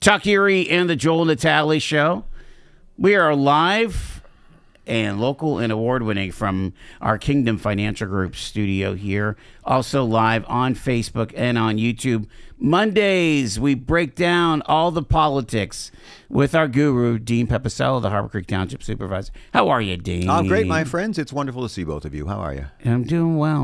Chuck Erie and the Joel Natale Show. We are live and local and award-winning from our Kingdom Financial Group studio here. Also live on Facebook and on YouTube. Mondays, we break down all the politics with our guru, Dean Pepicello, the Harbor Creek Township Supervisor. How are you, Dean? I'm great, my friends. It's wonderful to see both of you. How are you? I'm doing well,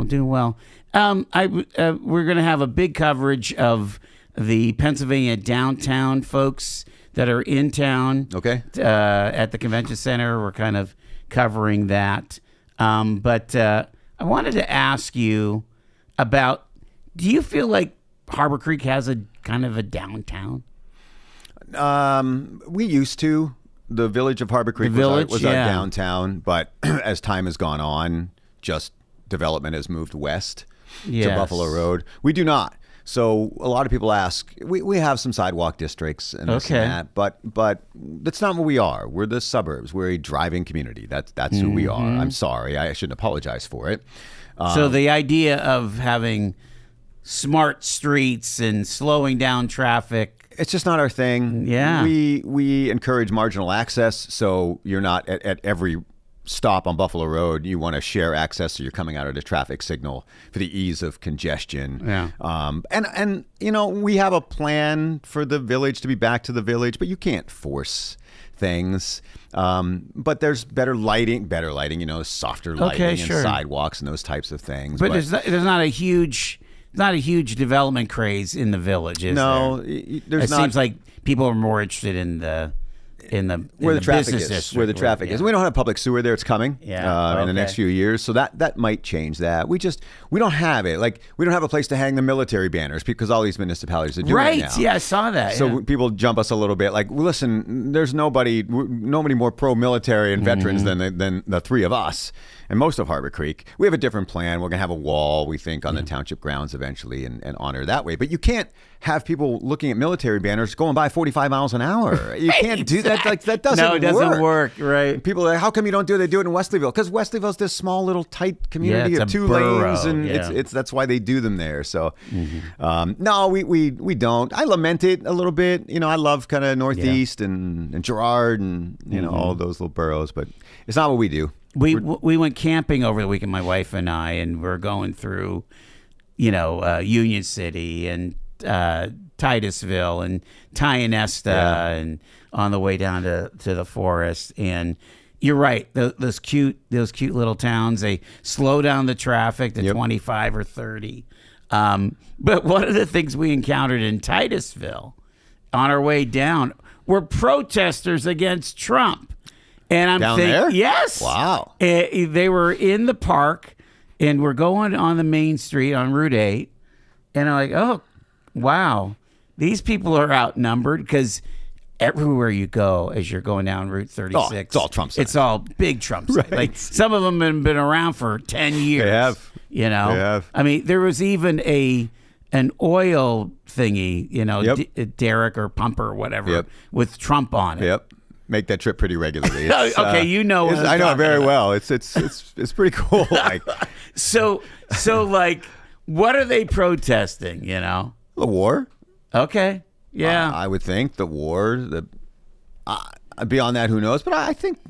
we're going to have a big coverage of the Pennsylvania downtown folks that are in town. Okay. At the convention center. We're kind of covering that. But I wanted to ask you about, do you feel like Harbor Creek has a kind of a downtown? We used to. The village of Harbor Creek was our downtown, but as time has gone on, just development has moved west to Buffalo Road. We do not. So a lot of people ask, we have some sidewalk districts and this and that, but that's not what we are. We're the suburbs. We're a driving community. That's who we are. I'm sorry. I shouldn't apologize for it. So the idea of having smart streets and slowing down traffic, it's just not our thing. Yeah. We encourage marginal access, so you're not at every stop on Buffalo Road, you want to share access, so you're coming out at a traffic signal for the ease of congestion. Yeah. And you know, we have a plan for the village to be back to the village, but you can't force things. But there's better lighting, you know, softer lighting and sidewalks and those types of things. But there's not a huge development craze in the village, is there? It seems like people are more interested in the where the traffic business is, district, where the traffic is. We don't have public sewer there. It's coming in the next few years, so that might change that. We don't have it. Like, we don't have a place to hang the military banners because all these municipalities are doing it now. Yeah, I saw that. So people jump us a little bit. Like, well, listen, there's nobody more pro-military and veterans than the three of us. And most of Harbor Creek, we have a different plan. We're going to have a wall, we think, on the township grounds eventually and honor that way. But you can't have people looking at military banners going by 45 miles an hour. You can't do that. Like, that doesn't work. No, it doesn't work, right? People are like, how come you don't do it? They do it in Wesleyville. Because Wesleyville's this small little tight community of two lanes. And that's why they do them there. So, no, we don't. I lament it a little bit. You know, I love kind of Northeast and Girard and, you know, all those little boroughs. But it's not what we do. We went camping over the weekend, my wife and I, and we're going through, you know, Union City and Titusville and Tionesta and on the way down to the forest. And you're right, those cute little towns, they slow down the traffic to 25 or 30. But one of the things we encountered in Titusville on our way down were protesters against Trump. And I'm down thinking, there? yes. Wow. They were in the park, and we're going on the main street on Route 8. And I'm like, oh, wow. These people are outnumbered because everywhere you go as you're going down Route 36. It's all Trump signs. It's all big Trump signs. Right. Like, some of them have been around for 10 years. They have. You know? They have. I mean, there was even an oil thingy, you know, Derrick or Pumper or whatever, with Trump on it. Yep. Make that trip pretty regularly. Okay, you know what I know it very well. It's pretty cool. Like, so like, what are they protesting? You know, the war. Okay, yeah. I would think the war. Beyond that, who knows? But I think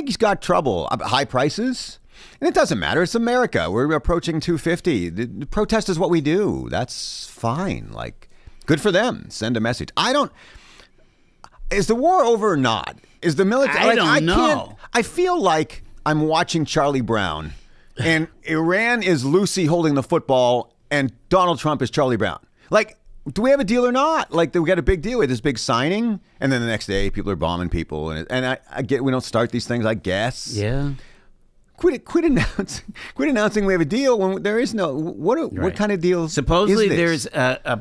he's got trouble. High prices, and it doesn't matter. It's America. We're approaching 250. The protest is what we do. That's fine. Like, good for them. Send a message. Is the war over or not? Is the military? I don't know. I feel like I'm watching Charlie Brown, and Iran is Lucy holding the football, and Donald Trump is Charlie Brown. Like, do we have a deal or not? Like, we got a big deal with this big signing, and then the next day people are bombing people, and I get we don't start these things, I guess. Yeah. Quit announcing we have a deal when there is no. What kind of deal? Supposedly is this? There's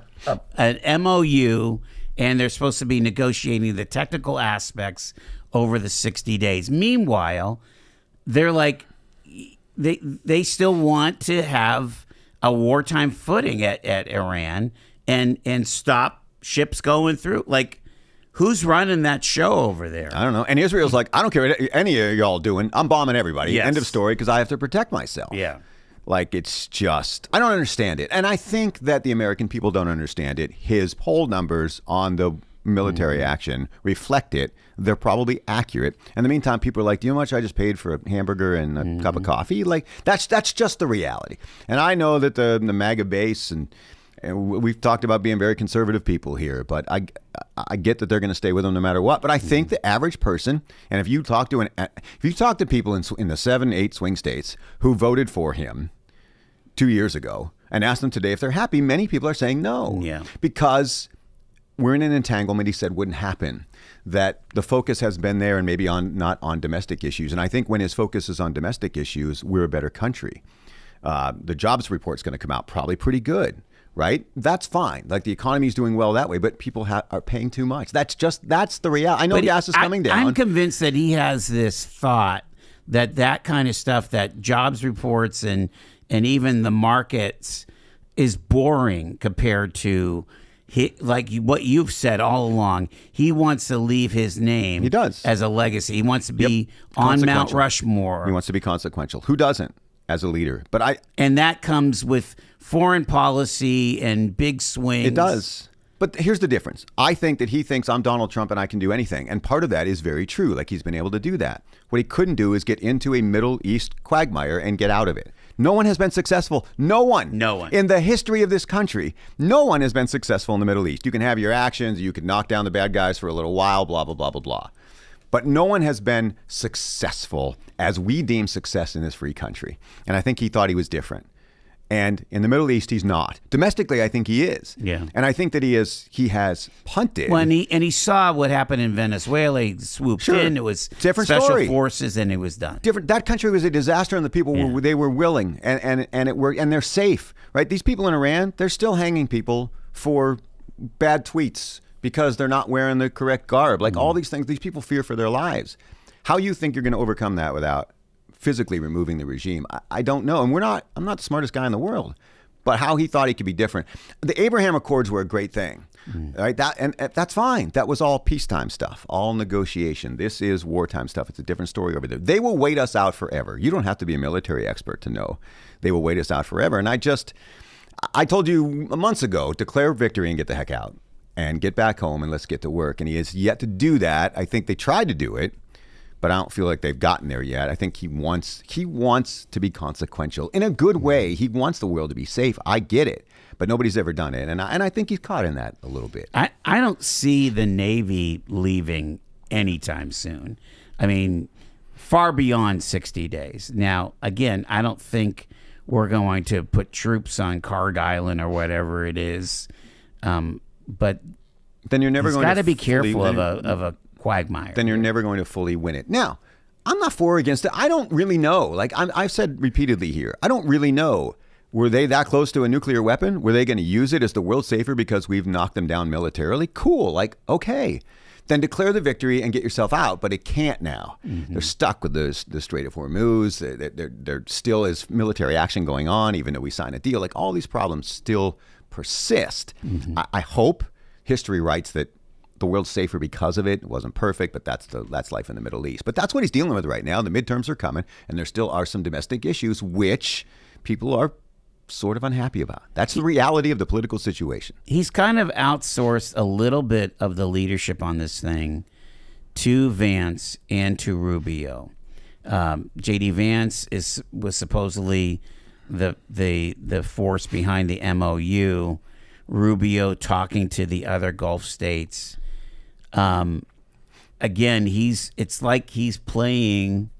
an MOU. And they're supposed to be negotiating the technical aspects over the 60 days. Meanwhile, they're like, they still want to have a wartime footing at Iran and stop ships going through. Like, who's running that show over there? I don't know. And Israel's like, I don't care what any of y'all doing. I'm bombing everybody. Yes. End of story, because I have to protect myself. Yeah. Like, it's just, I don't understand it. And I think that the American people don't understand it. His poll numbers on the military action reflect it. They're probably accurate. In the meantime, people are like, do you know how much I just paid for a hamburger and a cup of coffee? Like, that's just the reality. And I know that the MAGA base, and we've talked about being very conservative people here, but I get that they're going to stay with him no matter what. But I think the average person, and if you talk to people in the 7, 8 swing states who voted for him 2 years ago and asked them today if they're happy, many people are saying no. Yeah. Because we're in an entanglement, he said, wouldn't happen. That the focus has been there and maybe not on domestic issues. And I think when his focus is on domestic issues, we're a better country. The jobs report's going to come out probably pretty good. Right? That's fine. Like, the economy's doing well that way, but people are paying too much. That's the reality. I know gas is coming down. I'm convinced that he has this thought that kind of stuff, that jobs reports and even the markets is boring compared to like what you've said all along. He wants to leave his name. He does. As a legacy. He wants to be on Mount Rushmore. He wants to be consequential. Who doesn't? As a leader. And that comes with foreign policy and big swings. It does. But here's the difference. I think that he thinks I'm Donald Trump and I can do anything. And part of that is very true. Like, he's been able to do that. What he couldn't do is get into a Middle East quagmire and get out of it. No one has been successful. No one. In the history of this country, no one has been successful in the Middle East. You can have your actions. You can knock down the bad guys for a little while, blah, blah, blah, blah, blah. But no one has been successful as we deem success in this free country. And I think he thought he was different. And in the Middle East, he's not. Domestically, I think he is. Yeah. And I think that he has punted. Well, and he saw what happened in Venezuela. He swooped in. It was different special forces, and it was done. Different. That country was a disaster, and the people they were willing, and it worked, and they're safe, right? These people in Iran, they're still hanging people for bad tweets because they're not wearing the correct garb. Like, all these things, these people fear for their lives. How you think you're going to overcome that without physically removing the regime, I don't know. And I'm not the smartest guy in the world, but how he thought he could be different. The Abraham Accords were a great thing, right? And that's fine. That was all peacetime stuff, all negotiation. This is wartime stuff. It's a different story over there. They will wait us out forever. You don't have to be a military expert to know they will wait us out forever. And I told you months ago, declare victory and get the heck out and get back home and let's get to work. And he has yet to do that. I think they tried to do it, but I don't feel like they've gotten there yet. I think he wants to be consequential in a good way. He wants the world to be safe. I get it, but nobody's ever done it. And I think he's caught in that a little bit. I don't see the Navy leaving anytime soon. I mean, far beyond 60 days. Now, again, I don't think we're going to put troops on Card Island or whatever it is. But then you're never going to be careful of a quagmire. Then you're never going to fully win it. Now, I'm not for or against it. I don't really know. Like I've said repeatedly here, I don't really know. Were they that close to a nuclear weapon? Were they going to use it? Is the world safer because we've knocked them down militarily? Cool. Like, okay. Then declare the victory and get yourself out. But it can't now. Mm-hmm. They're stuck with the Strait of Hormuz. There still is military action going on, even though we sign a deal. Like, all these problems still persist. Mm-hmm. I hope history writes that the world's safer because of it. It wasn't perfect, but that's life in the Middle East. But that's what he's dealing with right now. The midterms are coming, and there still are some domestic issues which people are sort of unhappy about. That's the reality of the political situation. He's kind of outsourced a little bit of the leadership on this thing to Vance and to Rubio. J.D. Vance was supposedly the force behind the MOU. Rubio talking to the other Gulf states. Again, it's like he's playing,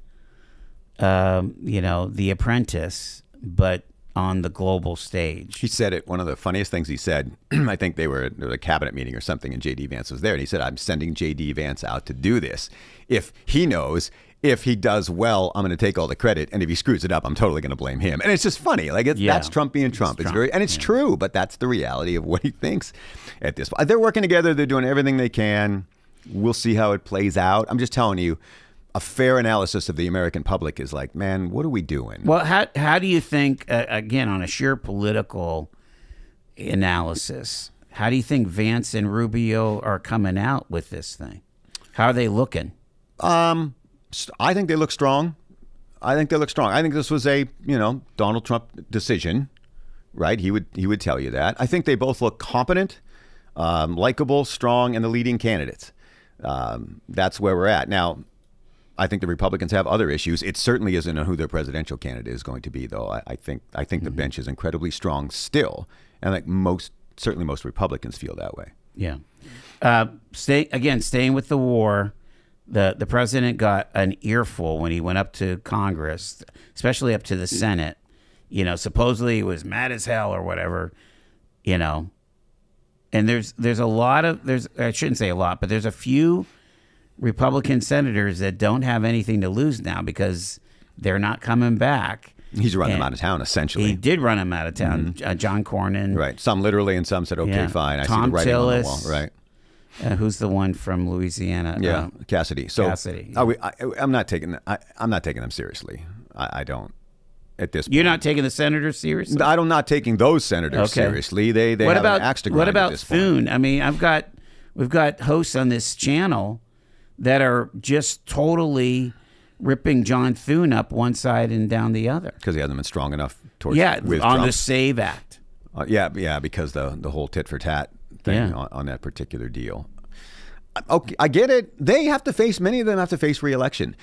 The Apprentice, but on the global stage. He said it. One of the funniest things he said, I think there was a cabinet meeting or something, and J.D. Vance was there, and he said, I'm sending J.D. Vance out to do this. If he knows, if he does well, I'm going to take all the credit, and if he screws it up, I'm totally going to blame him. And it's just funny. Like, that's Trump being Trump. It's very, and it's true, but that's the reality of what he thinks at this point. They're working together. They're doing everything they can. We'll see how it plays out. I'm just telling you, a fair analysis of the American public is like, man, what are we doing? Well, how do you think, again, on a sheer political analysis, how do you think Vance and Rubio are coming out with this thing? How are they looking? I think they look strong. I think this was a, Donald Trump decision, right? He would tell you that. I think they both look competent. likable, strong, and the leading candidates. That's where we're at now. I think the Republicans have other issues. It certainly isn't who their presidential candidate is going to be, though. I think the bench is incredibly strong still, and like certainly most Republicans feel that way. Yeah. Staying with the war, the president got an earful when he went up to Congress, especially up to the Senate. You know, supposedly he was mad as hell or whatever. You know, and there's a lot of I shouldn't say a lot, but there's a few Republican senators that don't have anything to lose now because they're not coming back. He's run them out of town, essentially. He did run them out of town. John Cornyn. Right. Some literally and some said, okay, fine. I Tom see the writing Tillis, on the wall. Right. Who's the one from Louisiana? Yeah, Cassidy. So Cassidy. Yeah. I'm not taking them seriously. I don't. At this point. You're not taking the senators seriously? I'm not taking those senators seriously. They have an axe to grind. What about at this point. Thune? I mean, we've got hosts on this channel that are just totally ripping John Thune up one side and down the other because he hasn't been strong enough towards with on Trump. The SAVE Act. Because the whole tit for tat thing on that particular deal. Okay, I get it. Many of them have to face re-election.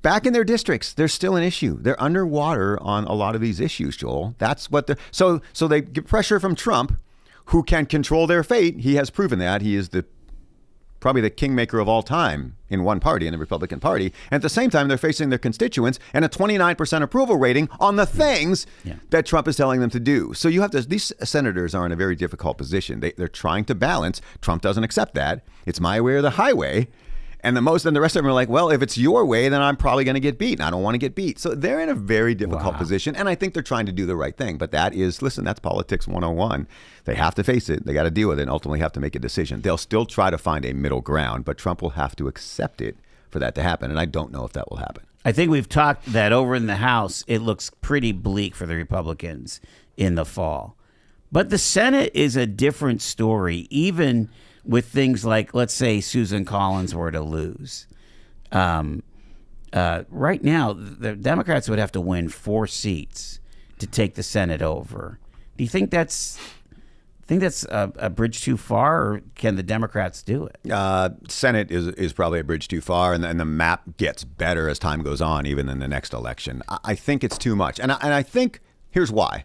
Back in their districts, there's still an issue. They're underwater on a lot of these issues, Joel. That's what so they get pressure from Trump, who can control their fate. He has proven that. He is probably the kingmaker of all time in one party, in the Republican Party. And at the same time, they're facing their constituents and a 29% approval rating on the things that Trump is telling them to do. So these senators are in a very difficult position. They're trying to balance. Trump doesn't accept that. It's my way or the highway. And the rest of them are like, well, if it's your way, then I'm probably going to get beat. And I don't want to get beat. So they're in a very difficult position. And I think they're trying to do the right thing. But that's politics 101. They have to face it. They got to deal with it and ultimately have to make a decision. They'll still try to find a middle ground, but Trump will have to accept it for that to happen. And I don't know if that will happen. I think we've talked that over in the House, it looks pretty bleak for the Republicans in the fall. But the Senate is a different story, even with things like, let's say, Susan Collins were to lose. Right now, the Democrats would have to win 4 seats to take the Senate over. Do you think that's a bridge too far, or can the Democrats do it? Senate is probably a bridge too far, and the map gets better as time goes on, even in the next election. I think it's too much. And I think here's why.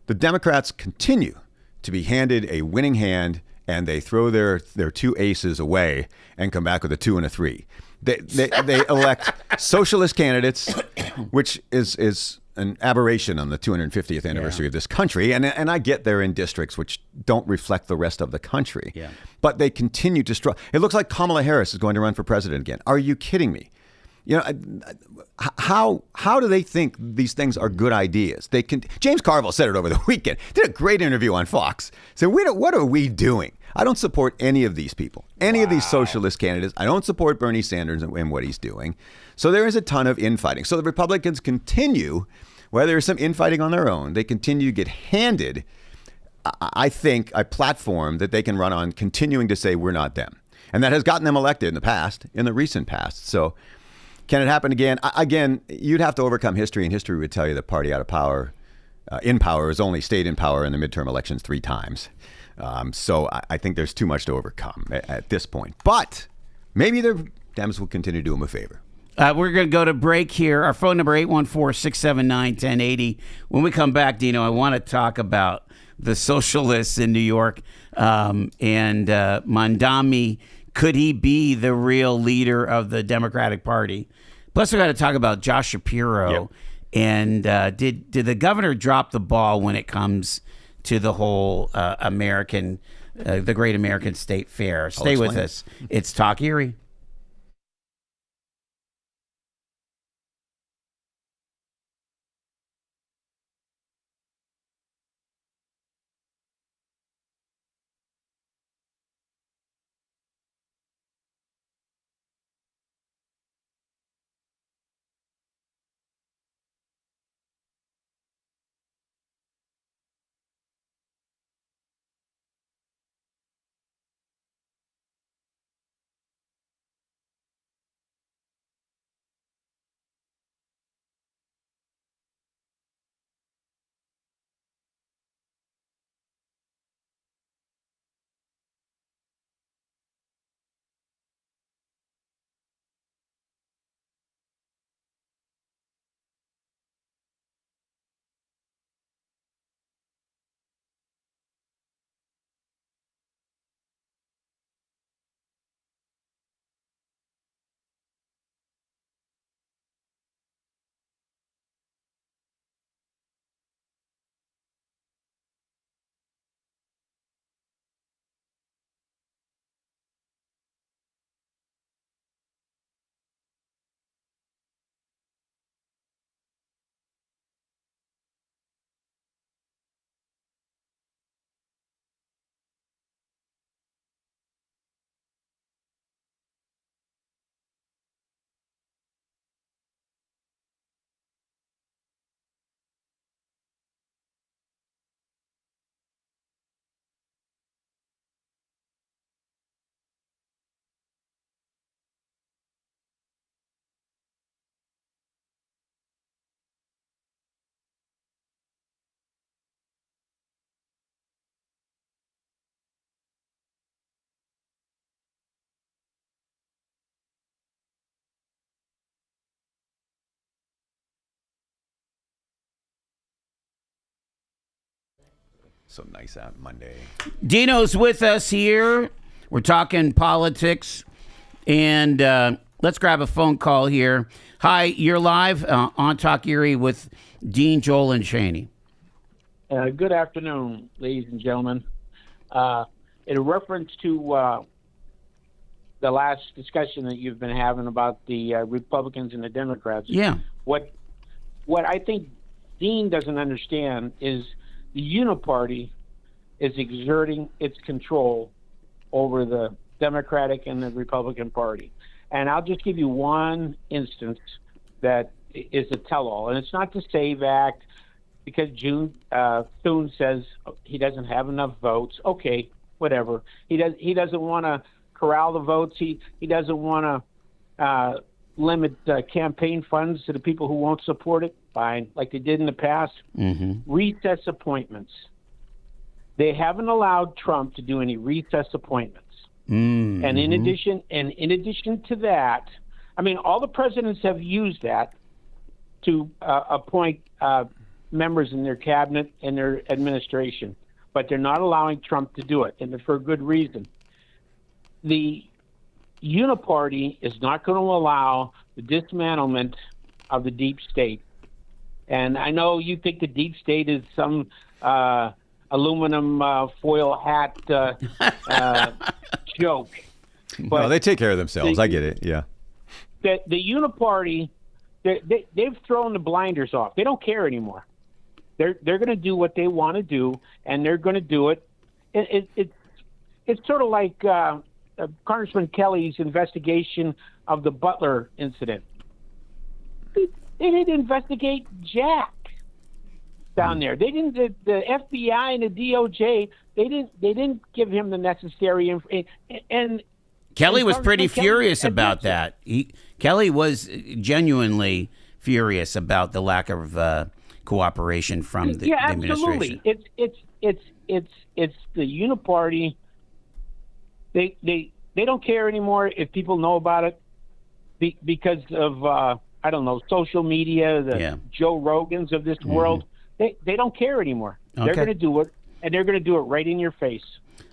The Democrats continue to be handed a winning hand, and they throw their 2 aces away and come back with a 2 and a 3. They elect socialist candidates, which is an aberration on the 250th anniversary of this country. And I get they're in districts which don't reflect the rest of the country. Yeah. But they continue to struggle. It looks like Kamala Harris is going to run for president again. Are you kidding me? You know, how do they think these things are good ideas? James Carville said it over the weekend. Did a great interview on Fox. Said, what are we doing? I don't support any of these people, any of these socialist candidates. I don't support Bernie Sanders and what he's doing. So there is a ton of infighting. So the Republicans continue, whether there's some infighting on their own, they continue to get handed, I think, a platform that they can run on, continuing to say we're not them. And that has gotten them elected in the recent past. So can it happen again? Again, you'd have to overcome history, and history would tell you the party out of power, in power, has only stayed in power in the midterm elections 3 times. So I think there's too much to overcome at this point. But maybe the Dems will continue to do them a favor. We're going to go to break here. Our phone number, 814-679-1080. When we come back, Dino, I want to talk about the socialists in New York and Mandami. Could he be the real leader of the Democratic Party? Plus, we're going to talk about Josh Shapiro. Yep. And did the governor drop the ball when it comes to the whole the Great American State Fair? Stay with us. It's Talk Erie. So nice out Monday. Dino's with us here. We're talking politics, and let's grab a phone call here. Hi, you're live on Talk Erie with Dean, Joel, and Cheney. Good afternoon, ladies and gentlemen. In reference to the last discussion that you've been having about the Republicans and the Democrats, what I think Dean doesn't understand is the Uniparty is exerting its control over the Democratic and the Republican Party. And I'll just give you one instance that is a tell-all. And it's not the SAVE Act, because Thune says he doesn't have enough votes. Okay, whatever. He doesn't want to corral the votes. He doesn't want to limit campaign funds to the people who won't support it. Fine, like they did in the past. Mm-hmm. Recess appointments. They haven't allowed Trump to do any recess appointments. Mm-hmm. And in addition to that, I mean, all the presidents have used that to appoint members in their cabinet and their administration, but they're not allowing Trump to do it, and for a good reason. The Uniparty is not going to allow the dismantlement of the deep state. And I know you think the deep state is some aluminum foil hat joke. But no, they take care of themselves. I get it. Yeah. The Uniparty, they've thrown the blinders off. They don't care anymore. They're going to do what they want to do, and they're going to do it. It's sort of like Congressman Kelly's investigation of the Butler incident. They didn't investigate jack down there. They didn't. The FBI and the DOJ. They didn't give him the necessary information. And Kelly was pretty furious about that. Kelly was genuinely furious about the lack of cooperation from the administration. It's the Uniparty. They don't care anymore if people know about it because of I don't know, social media, the Joe Rogans of this world. They don't care anymore. Okay. They're going to do it, and they're going to do it right in your face.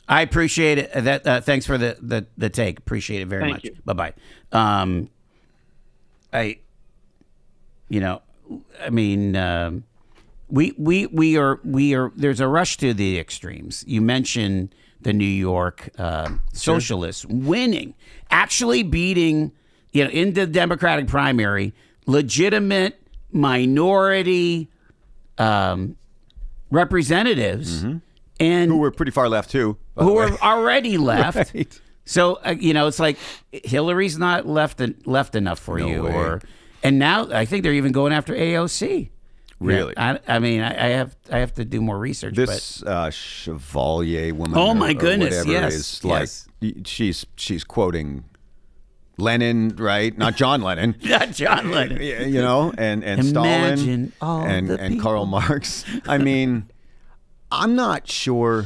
I appreciate it. That thanks for the take. Appreciate it very much. Bye bye. We are. There's a rush to the extremes. You mentioned the New York socialists winning, actually beating, in the Democratic primary, legitimate minority representatives. Mm-hmm. And who were pretty far left too, who were already left. Right. So it's like Hillary's not left enough for you, and now I think they're even going after AOC. Really? Yeah, I have to do more research. This Chevalier woman. Oh my goodness! Whatever Yes, is like she's quoting Lenin, right? Not John Lennon. Not John Lennon. And Stalin and Karl Marx. I mean, I'm not sure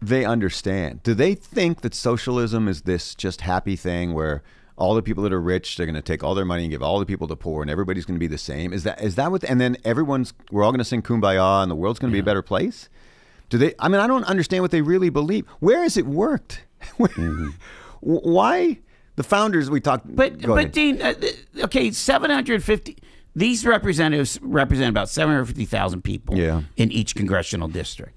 they understand. Do they think that socialism is this just happy thing where all the people that are rich, they're going to take all their money and give all the people to poor, and everybody's going to be the same? Is that what? And then we're all going to sing Kumbaya, and the world's going to be a better place? Do they? I mean, I don't understand what they really believe. Where has it worked? Why? The founders we talked. But Dean, 750. These representatives represent about 750,000 people in each congressional district.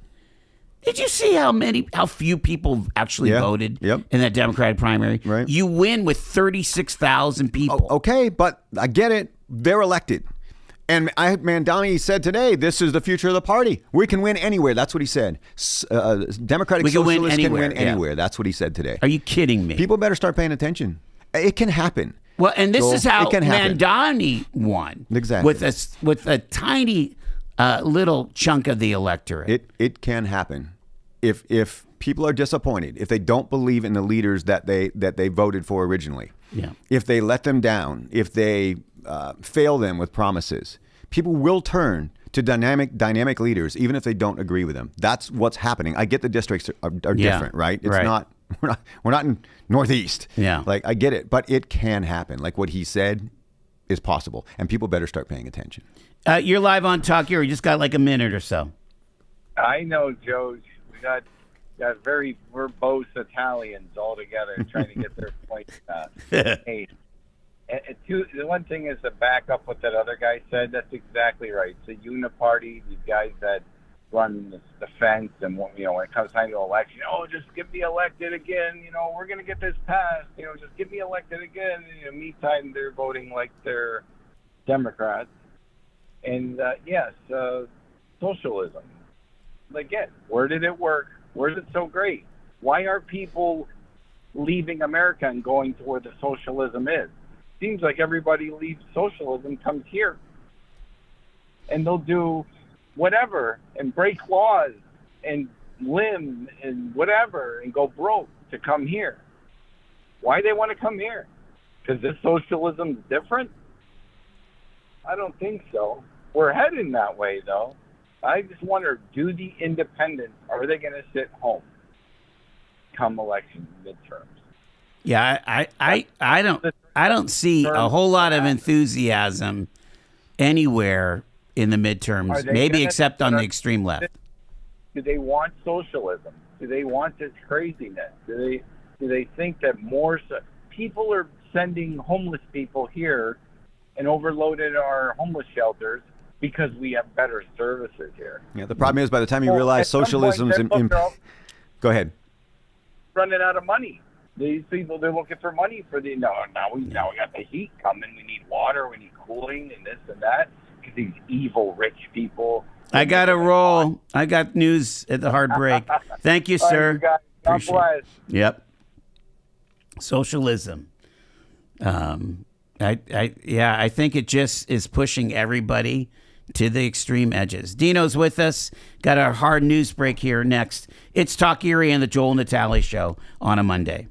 Did you see how few people actually voted in that Democratic primary? Right. You win with 36,000 people. Okay, but I get it. They're elected. And Mandani said today, this is the future of the party. We can win anywhere. That's what he said. Democratic socialists can win anywhere. That's what he said today. Are you kidding me? People better start paying attention. It can happen. Well, and this is how Mandani won. Exactly. With a tiny little chunk of the electorate. It can happen. If people are disappointed, if they don't believe in the leaders that they voted for originally, if they let them down, if they fail them with promises, people will turn to dynamic leaders, even if they don't agree with them. That's what's happening. I get the districts are different, right? It's not. We're not in Northeast. Yeah. Like, I get it, but it can happen. Like what he said is possible, and people better start paying attention. You're live on Talk Erie. You just got like a minute or so. I know, Joe. We got very verbose Italians all together trying to get their point made. The one thing is to back up what that other guy said. That's exactly right. It's a uniparty. These guys that run the fence, and when it comes time to election, just get me elected again. We're gonna get this passed. Just get me elected again. Meantime, they're voting like they're Democrats. And yes, socialism. Again, where did it work? Where is it so great? Why are people leaving America and going to where the socialism is? Seems like everybody leaves socialism, comes here. And they'll do whatever and break laws and limb and whatever and go broke to come here. Why they want to come here? Because this socialism's different? I don't think so. We're heading that way, though. I just wonder, do the independents, are they going to sit home come election midterms? Yeah, I don't see a whole lot of enthusiasm anywhere in the midterms, maybe except on the extreme left. Do they want socialism? Do they want this craziness? Do they think that more people are sending homeless people here and overloaded our homeless shelters because we have better services here? Yeah, the problem is by the time you realize socialism's go ahead. Running out of money. These people, they're looking for money for now we got the heat coming. We need water. We need cooling and this and that. Because these evil rich people. I got to roll. I got news at the hard break. Thank you, sir. God bless. Yep. Socialism. I think it just is pushing everybody to the extreme edges. Dino's with us. Got our hard news break here next. It's Talk Erie and the Joel Natale Show on a Monday.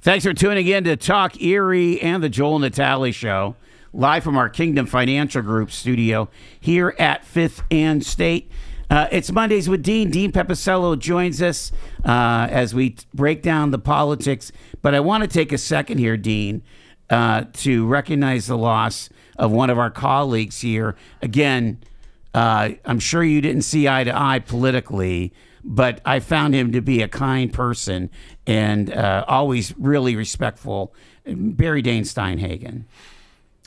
Thanks for tuning in to Talk Erie and the Joel Natale Show, live from our Kingdom Financial Group studio here at 5th and State. It's Mondays with Dean. Dean Pepicello joins us as we break down the politics. But I want to take a second here, Dean, to recognize the loss of one of our colleagues here. Again, I'm sure you didn't see eye to eye politically, but I found him to be a kind person and always really respectful. Barry Dane Steinhagen.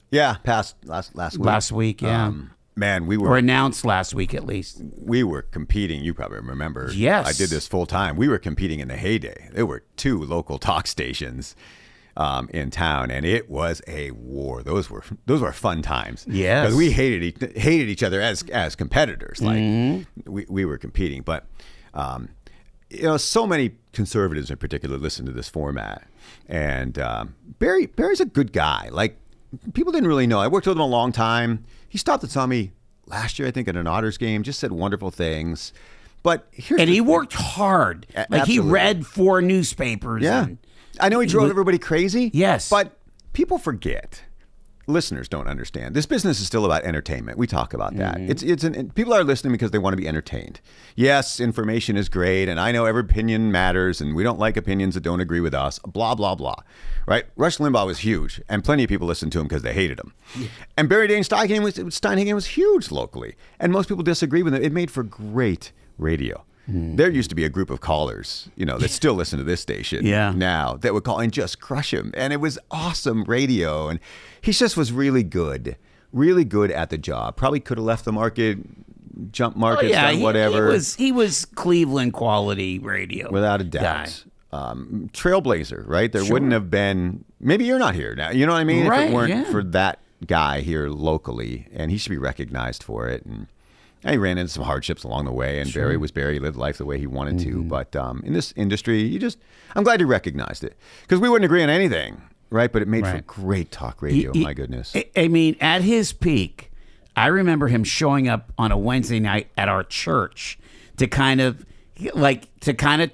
Yeah, passed last week. Last week, yeah. Man, or announced last week at least. We were competing. You probably remember. Yes. I did this full time. We were competing in the heyday. There were 2 local talk stations in town, and it was a war. Those were fun times. Yes. Because we hated each other as competitors. Like we were competing, but so many conservatives in particular listen to this format, and Barry's a good guy. Like, people didn't really know. I worked with him a long time. He stopped and saw me last year, I think, at an Otters game, just said wonderful things. But he worked hard. Like, absolutely. He read 4 newspapers. Yeah. I know he drove everybody crazy. Yes. But people forget. Listeners don't understand. This business is still about entertainment. We talk about that. People are listening because they want to be entertained. Yes, information is great, and I know every opinion matters, and we don't like opinions that don't agree with us. Blah blah blah. Right? Rush Limbaugh was huge, and plenty of people listened to him because they hated him. Yeah. And Barry Dane Steinhagen was huge locally, and most people disagree with him. It made for great radio. There used to be a group of callers, that still listen to this station now that would call and just crush him. And it was awesome radio. And he just was really good at the job. Probably could have left the market, jump markets, done whatever. He was Cleveland quality radio. Without a doubt. Trailblazer, right? There wouldn't have been, maybe you're not here now. You know what I mean? Right, if it weren't for that guy here locally, and he should be recognized for it. And he ran into some hardships along the way, and Barry was Barry. He lived life the way he wanted to. But in this industry, I'm glad you recognized it, because we wouldn't agree on anything, right? But it made for great talk radio. My goodness. I mean, at his peak, I remember him showing up on a Wednesday night at our church to kind of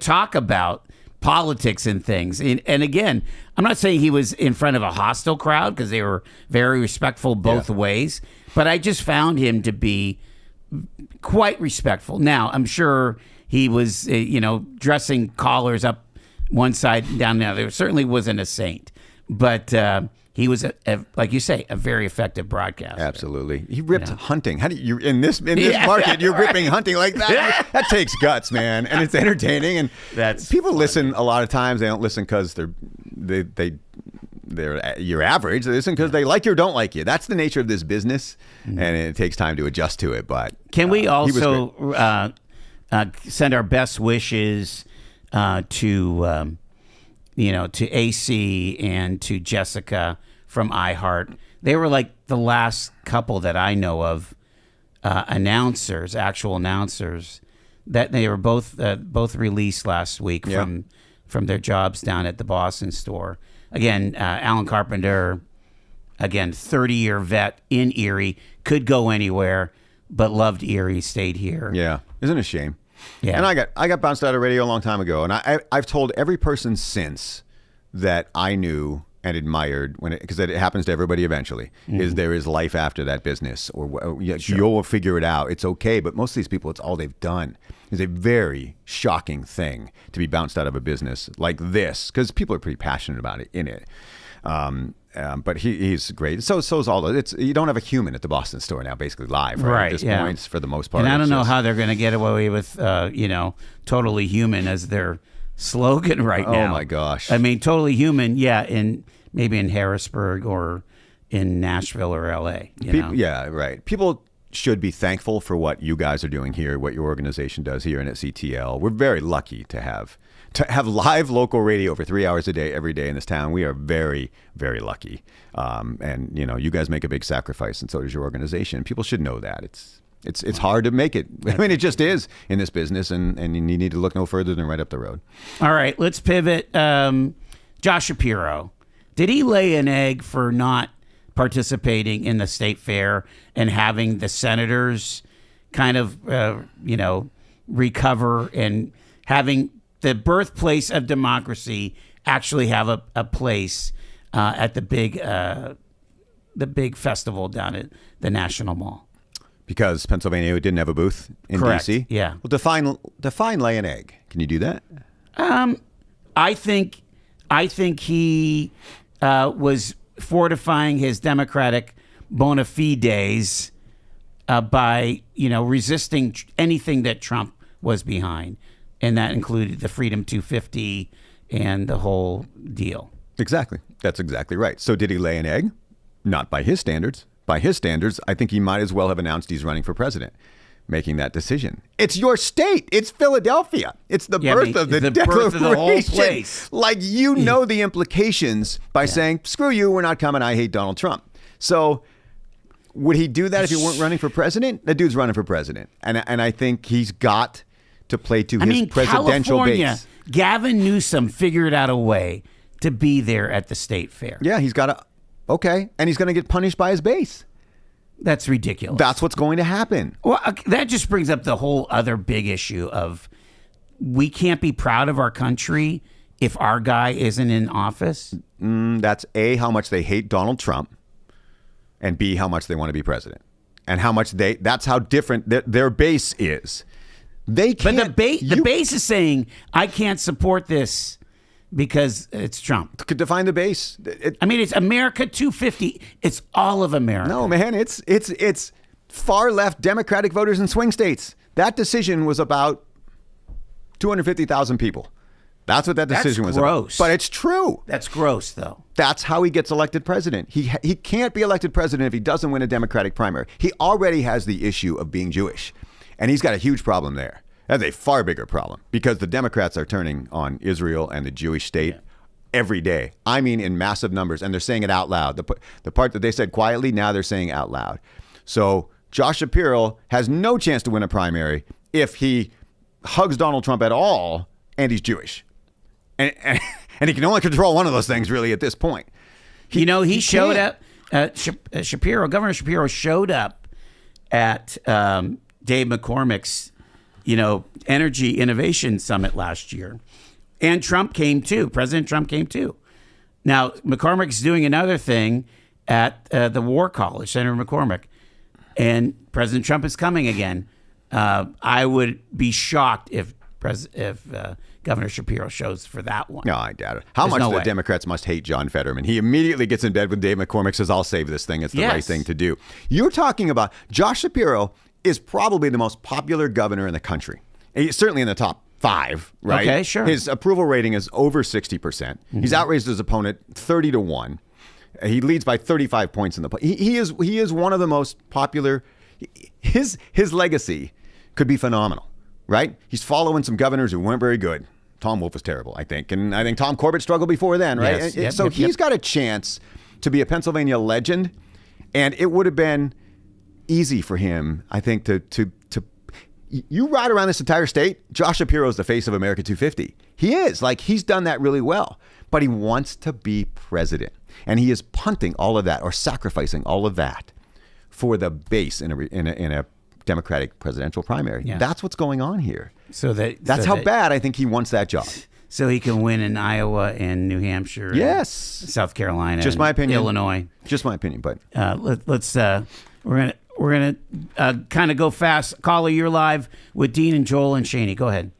talk about politics and things. And again, I'm not saying he was in front of a hostile crowd, because they were very respectful both ways. But I just found him to be quite respectful. Now, I'm sure he was, dressing callers up one side and down the other. There certainly wasn't a saint, but he was, like you say, a very effective broadcaster. Absolutely. He ripped hunting. How do you in this market? You're ripping hunting like that. That takes guts, man, and it's entertaining. And people listen a lot of times. They don't listen because they're your average. They listen because they like you or don't like you. That's the nature of this business, and it takes time to adjust to it. But can we also send our best wishes to AC and to Jessica from iHeart? They were like the last couple that I know of, actual announcers, that they were both released last week from their jobs down at the Boston store. Again, Alan Carpenter, 30-year vet in Erie, could go anywhere, but loved Erie, stayed here. Yeah, isn't it a shame? Yeah. And I got bounced out of radio a long time ago, and I've told every person since that I knew and admired, because it happens to everybody eventually, is there is life after that business, or you'll figure it out. It's okay, but most of these people, it's all they've done. It's a very shocking thing to be bounced out of a business like this, because people are pretty passionate about it in it. But he's great. So is all the. You don't have a human at the Boston store now, basically live, right? At this point, for the most part. And I don't know how they're going to get away with, totally human as their slogan right now. Oh my gosh! I mean, totally human. Yeah, maybe in Harrisburg or in Nashville or L.A. Yeah, right. People should be thankful for what you guys are doing here, what your organization does here and at CTL. We're very lucky to have live local radio for 3 hours a day, every day in this town. We are very, very lucky. And you guys make a big sacrifice, and so does your organization. People should know that. It's hard to make it. I mean, it just is in this business, and you need to look no further than right up the road. All right, let's pivot. Josh Shapiro, did he lay an egg for not participating in the state fair and having the senators kind of, recover and having the birthplace of democracy actually have a place at the big festival down at the National Mall. Because Pennsylvania didn't have a booth in Correct. D.C.? Yeah. Well, define lay an egg. Can you do that? I think he was fortifying his Democratic bona fides by resisting anything that Trump was behind, and that included the Freedom 250 and the whole deal. Exactly. That's exactly right. So did he lay an egg? Not by his standards. By his standards, I think he might as well have announced he's running for president, making that decision. It's your state. It's Philadelphia. It's the birth of the Declaration. Birth of the whole place. Like, you know the implications by saying, screw you, we're not coming, I hate Donald Trump. So would he do that if he weren't running for president? The dude's running for president. And I think he's got to play to his presidential California, base. Gavin Newsom figured out a way to be there at the state fair. Yeah, he's got to... Okay, and he's going to get punished by his base. That's ridiculous. That's what's going to happen. Well, that just brings up the whole other big issue of we can't be proud of our country if our guy isn't in office. That's A, how much they hate Donald Trump, and B, how much they want to be president. And how much that's how different their base is. They can't... But the base is saying, I can't support this because it's Trump. Could define the base. It's America 250. It's all of America. No, man, it's far left Democratic voters in swing states. That decision was about 250,000 people. That's what that decision was about. But it's true. That's gross, though. That's how he gets elected president. He can't be elected president if he doesn't win a Democratic primary. He already has the issue of being Jewish, and he's got a huge problem there. That's a far bigger problem because the Democrats are turning on Israel and the Jewish state every day. I mean, in massive numbers, and they're saying it out loud. The part that they said quietly, now they're saying out loud. So Josh Shapiro has no chance to win a primary if he hugs Donald Trump at all and he's Jewish. And he can only control one of those things, really, at this point. He showed up. Governor Shapiro showed up at Dave McCormick's Energy Innovation Summit last year. And Trump came too. President Trump came too. Now, McCormick's doing another thing at the War College, Senator McCormick. And President Trump is coming again. I would be shocked if Governor Shapiro shows for that one. No, I doubt it. How much the Democrats must hate John Fetterman. He immediately gets in bed with Dave McCormick, says, I'll save this thing. It's the right thing to do. You're talking about Josh Shapiro is probably the most popular governor in the country. He's certainly in the top 5, right? Okay, sure. His approval rating is over 60%. Mm-hmm. He's outraised his opponent 30-1. He leads by 35 points in the poll. He is one of the most popular. His legacy could be phenomenal, right? He's following some governors who weren't very good. Tom Wolf was terrible, I think. And I think Tom Corbett struggled before then, right? Yes. He's got a chance to be a Pennsylvania legend. And it would have been easy for him, I think, to you ride around this entire state. Josh Shapiro is the face of America 250. He is. He's done that really well. But he wants to be president. And he is punting all of that or sacrificing all of that for the base in a Democratic presidential primary. Yeah. That's what's going on here. That's how bad I think he wants that job. So he can win in Iowa and New Hampshire. Yes. South Carolina. Just my opinion. Illinois. Just my opinion. But we're gonna kind of go fast. Caller, you're live with Dean and Joel and Shaney. Go ahead.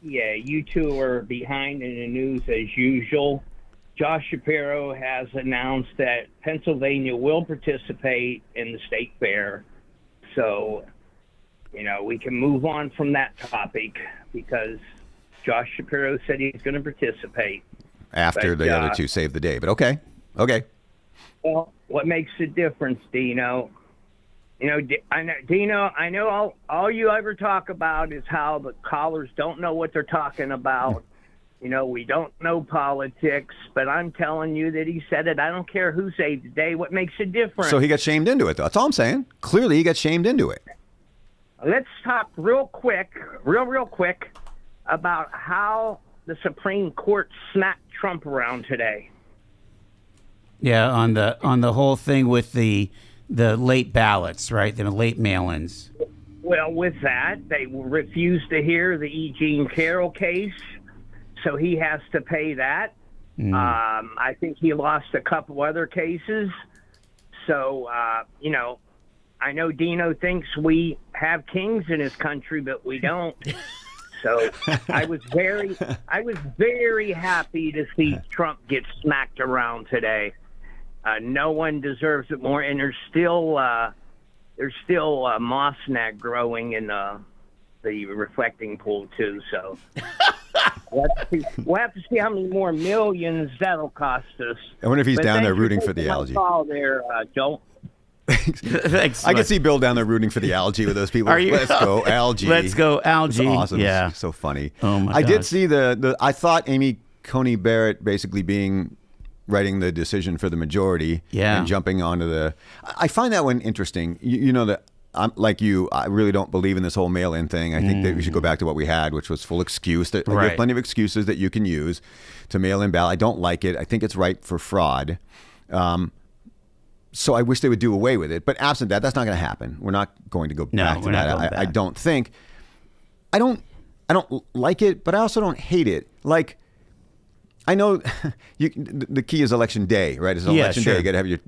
Yeah, you two are behind in the news as usual. Josh Shapiro has announced that Pennsylvania will participate in the state fair. So, we can move on from that topic because Josh Shapiro said he's going to participate. After the other two saved the day, but okay. Well, what makes the difference, Dino? I know all you ever talk about is how the callers don't know what they're talking about. We don't know politics, but I'm telling you that he said it. I don't care who saved the day. What makes it different? So he got shamed into it, though. That's all I'm saying. Clearly, he got shamed into it. Let's talk real quick, about how the Supreme Court smacked Trump around today. Yeah, on the whole thing with the late ballots, right? The late mail-ins. Well, with that, they refused to hear the E. Jean Carroll case, so he has to pay that. I think he lost a couple other cases. So, I know Dino thinks we have kings in his country, but we don't. So I was very happy to see Trump get smacked around today. No one deserves it more, and there's still moss snag growing in the reflecting pool too. So we'll have to see how many more millions that'll cost us. I wonder if he's down there rooting for the algae. There, Joel. Thanks. I can see Bill down there rooting for the algae with those people. Are you? Let's go algae. Let's go algae. That's awesome. Yeah. It's so funny. Oh my I gosh. did see I thought Amy Coney Barrett basically writing the decision for the majority and jumping onto the. I find that one interesting. You know that I'm like you. I really don't believe in this whole mail-in thing. I think that we should go back to what we had, which was full excuse. That There are plenty of excuses that you can use to mail in ballot. I don't like it. I think it's ripe for fraud. So I wish they would do away with it. But absent that, that's not going to happen. We're not going to go back to that. I don't think. I don't like it, but I also don't hate it. Like, I know the key is election day, right? It's election day. You got to have your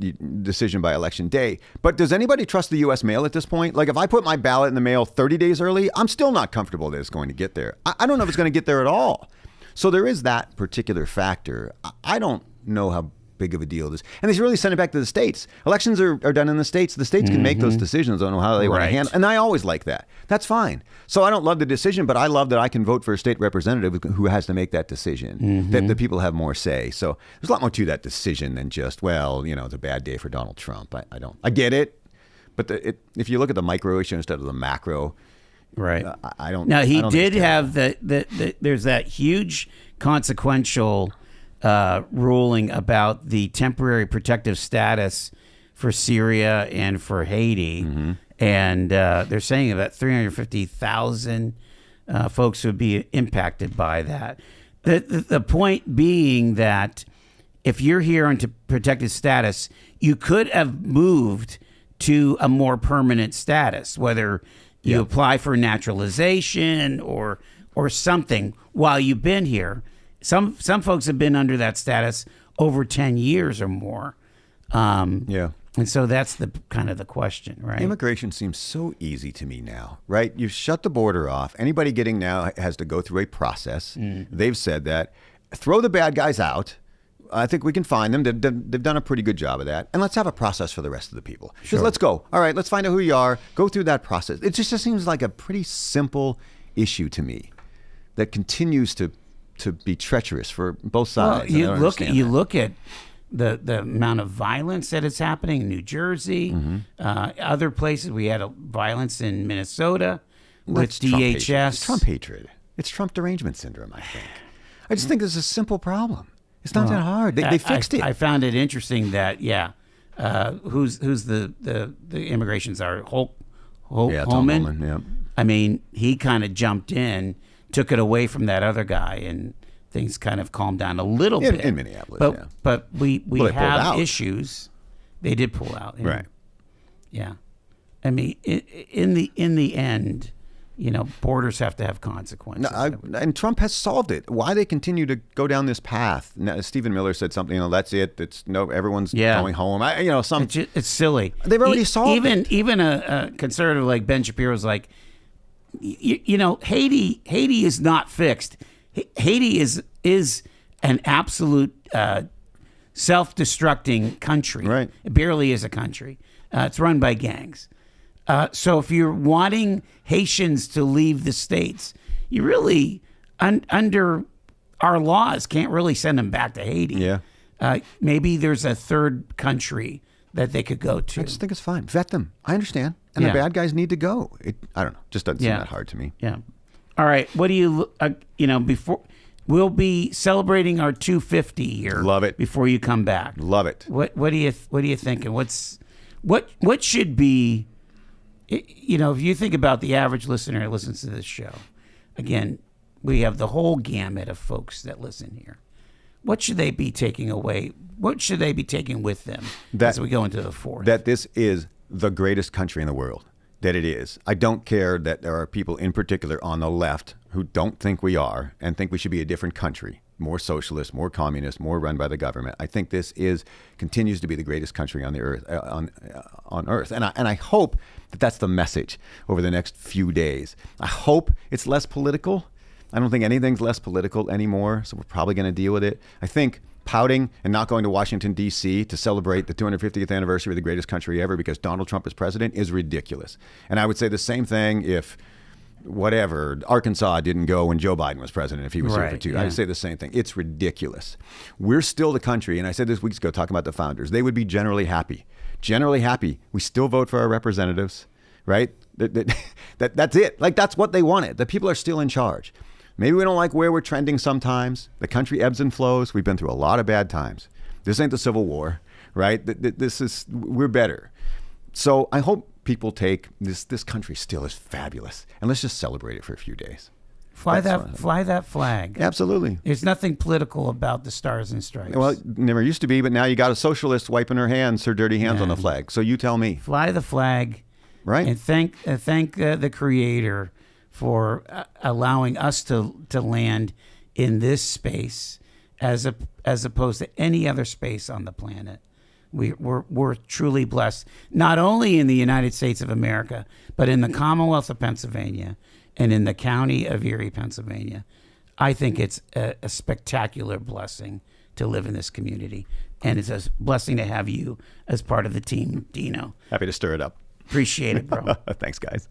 decision by election day. But does anybody trust the U.S. mail at this point? Like, if I put my ballot in the mail 30 days early, I'm still not comfortable that it's going to get there. I don't know if it's going to get there at all. So there is that particular factor. I don't know how big of a deal it is. And they should really send it back to the states. Elections are done in the states. The states can make those decisions. I don't know how they want to handle. And I always like that. That's fine. So I don't love the decision, but I love that I can vote for a state representative who has to make that decision. That the people have more say. So there's a lot more to that decision than just, well, it's a bad day for Donald Trump. I get it. But if you look at the micro issue instead of the macro, right? I don't. Now he I don't did have there's that huge consequential ruling about the temporary protective status for Syria and for Haiti. And they're saying about 350,000 folks would be impacted by that. The point being that if you're here on protected status, you could have moved to a more permanent status, whether you apply for naturalization or something while you've been here. Some folks have been under that status over 10 years or more. And so that's the kind of the question, right? Immigration seems so easy to me now, right? You've shut the border off. Anybody getting now has to go through a process. They've said that. Throw the bad guys out. I think we can find them. They've done a pretty good job of that. And let's have a process for the rest of the people. Just let's go. All right, let's find out who you are. Go through that process. It just seems like a pretty simple issue to me that continues to be treacherous for both sides. Well, you look at the amount of violence that is happening in New Jersey, other places. We had violence in Minnesota with DHS. It's Trump hatred. It's Trump derangement syndrome, I think. I just think it's a simple problem. It's not that hard. They fixed it. I found it interesting that who's the immigration czar? Holman. Yeah. I mean, he kind of jumped in, took it away from that other guy, and things kind of calmed down a little bit in Minneapolis. But we have issues. They did pull out, right? Yeah, I mean, in the end, borders have to have consequences. And Trump has solved it. Why they continue to go down this path? Now, Stephen Miller said something. That's it. Everyone's going home. It's silly. They've already solved it. Even a conservative like Ben Shapiro's like, Haiti is not fixed. Haiti is an absolute self-destructing country. Right. It barely is a country. It's run by gangs. So if you're wanting Haitians to leave the states, you really, under our laws, can't really send them back to Haiti. Yeah. Maybe there's a third country that they could go to. I just think it's fine. Vet them. I understand. And the bad guys need to go. I don't know. Just doesn't seem that hard to me. Yeah. All right. What do you, before we'll be celebrating our 250 here. Love it. Before you come back. Love it. What are you thinking? What should be, if you think about the average listener that listens to this show, again, we have the whole gamut of folks that listen here. What should they be taking away? What should they be taking with them as we go into the fourth? That this is the greatest country in the world. that it is. I don't care that there are people in particular on the left who don't think we are and think we should be a different country, more socialist, more communist, more run by the government. I think this continues to be the greatest country on the earth, on earth. And I hope that that's the message over the next few days. I hope it's less political. I don't think anything's less political anymore, so we're probably going to deal with it. I think pouting and not going to Washington, D.C. to celebrate the 250th anniversary of the greatest country ever because Donald Trump is president is ridiculous. And I would say the same thing if, whatever, Arkansas didn't go when Joe Biden was president, if he was here for 2. Yeah. I would say the same thing. It's ridiculous. We're still the country, and I said this weeks ago talking about the founders, they would be generally happy. Generally happy. We still vote for our representatives, right? That's it. Like, that's what they wanted. The people are still in charge. Maybe we don't like where we're trending sometimes. The country ebbs and flows. We've been through a lot of bad times. This ain't the Civil War, right? We're better. So I hope people take this country still is fabulous. And let's just celebrate it for a few days. Fly that flag. Absolutely. There's nothing political about the Stars and Stripes. Well, it never used to be, but now you got a socialist wiping her dirty hands on the flag. So you tell me. Fly the flag. Right. And thank the Creator for allowing us to land in this space as opposed to any other space on the planet. We're truly blessed, not only in the United States of America, but in the Commonwealth of Pennsylvania and in the county of Erie, Pennsylvania. I think it's a spectacular blessing to live in this community. And it's a blessing to have you as part of the team, Dino. Happy to stir it up. Appreciate it, bro. Thanks, guys.